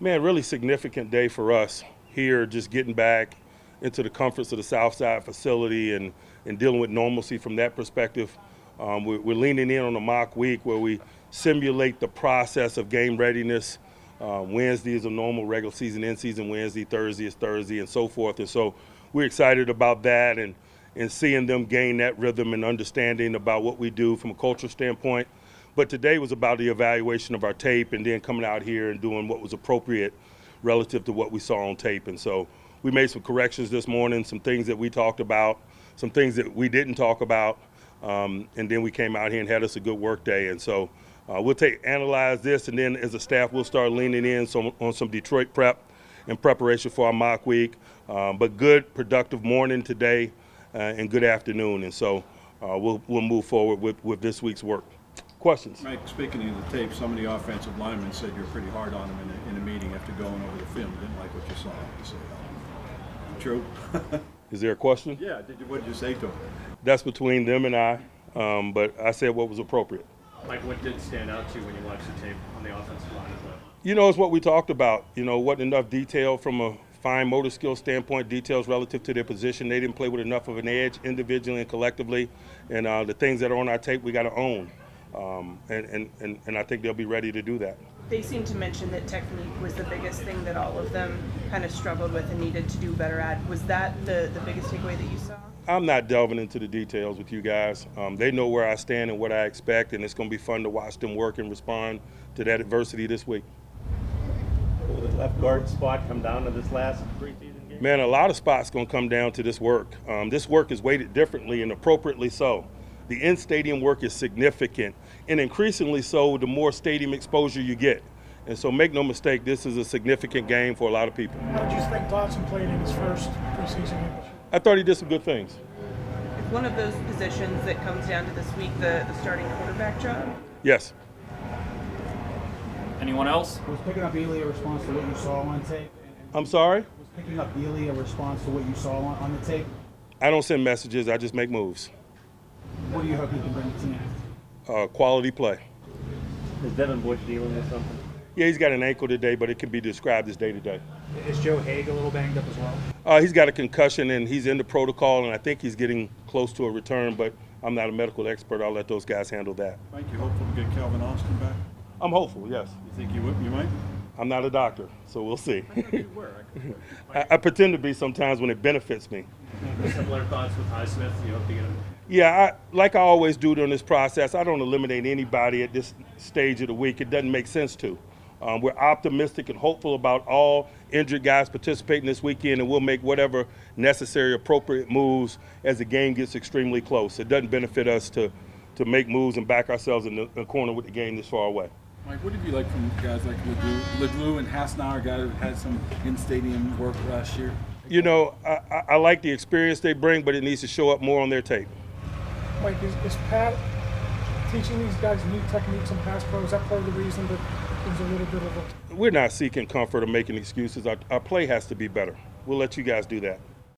Man, really significant day for us here, just getting back into the comforts of the Southside facility and dealing with normalcy from that perspective. We're leaning in on a mock week where we simulate the process of game readiness. Wednesday is a normal regular season, in-season Wednesday, Thursday is Thursday, and so forth. And so we're excited about that and seeing them gain that rhythm and understanding about what we do from a culture standpoint. But today was about the evaluation of our tape and then coming out here and doing what was appropriate relative to what we saw on tape. And so we made some corrections this morning, some things that we talked about, some things that we didn't talk about, and then we came out here and had us a good work day. And so we'll analyze this, and then as a staff we'll start leaning in on some Detroit prep in preparation for our mock week. But good, productive morning today and good afternoon. And so we'll move forward with this week's work. Questions? Mike, speaking of the tape, some of the offensive linemen said you're pretty hard on them in a meeting after going over the film. Didn't like what you saw. So, true? Is there a question? Yeah. What did you say to them? That's between them and I, but I said what was appropriate. Like, what did stand out to you when you watched the tape on the offensive line as well? You know, it's what we talked about. You know, wasn't enough detail from a fine motor skill standpoint, details relative to their position. They didn't play with enough of an edge individually and collectively. And the things that are on our tape, we got to own. And I think they'll be ready to do that. They seem to mention that technique was the biggest thing that all of them kind of struggled with and needed to do better at. Was that the biggest takeaway that you saw? I'm not delving into the details with you guys. They know where I stand and what I expect, and it's going to be fun to watch them work and respond to that adversity this week. Will the left guard spot come down to this last preseason game? Man, a lot of spots going to come down to this work. This work is weighted differently and appropriately so. The in-stadium work is significant, and increasingly so the more stadium exposure you get. And so make no mistake, this is a significant game for a lot of people. How did you think Dotson played in his first preseason game? I thought he did some good things. Is one of those positions that comes down to this week the starting quarterback job? Yes. Anyone else? Was picking up Ely a response to what you saw on tape? I'm sorry? Was picking up Ely a response to what you saw on the tape? I don't send messages, I just make moves. What do you hope you can bring the team? Quality play. Is Devin Bush dealing with something? Yeah, he's got an ankle today, but it can be described as day-to-day. Is Joe Haig a little banged up as well? He's got a concussion, and he's in the protocol, and I think he's getting close to a return, but I'm not a medical expert. I'll let those guys handle that. Mike, you hopeful to get Calvin Austin back? I'm hopeful, yes. You think you might? I'm not a doctor, so we'll see. I thought you were. I pretend to be sometimes when it benefits me. Similar thoughts with Highsmith. You hope to get him. Yeah, like I always do during this process, I don't eliminate anybody at this stage of the week. It doesn't make sense to. We're optimistic and hopeful about all injured guys participating this weekend, and we'll make whatever necessary, appropriate moves as the game gets extremely close. It doesn't benefit us to make moves and back ourselves in the corner with the game this far away. Mike, what have you liked from guys like LeGlue and Hasnauer, guys who had some in-stadium work last year? You know, I like the experience they bring, but it needs to show up more on their tape. Mike, is Pat teaching these guys new techniques in pass pro? Is that part of the reason that there's a little bit of a... We're not seeking comfort or making excuses. Our play has to be better. We'll let you guys do that.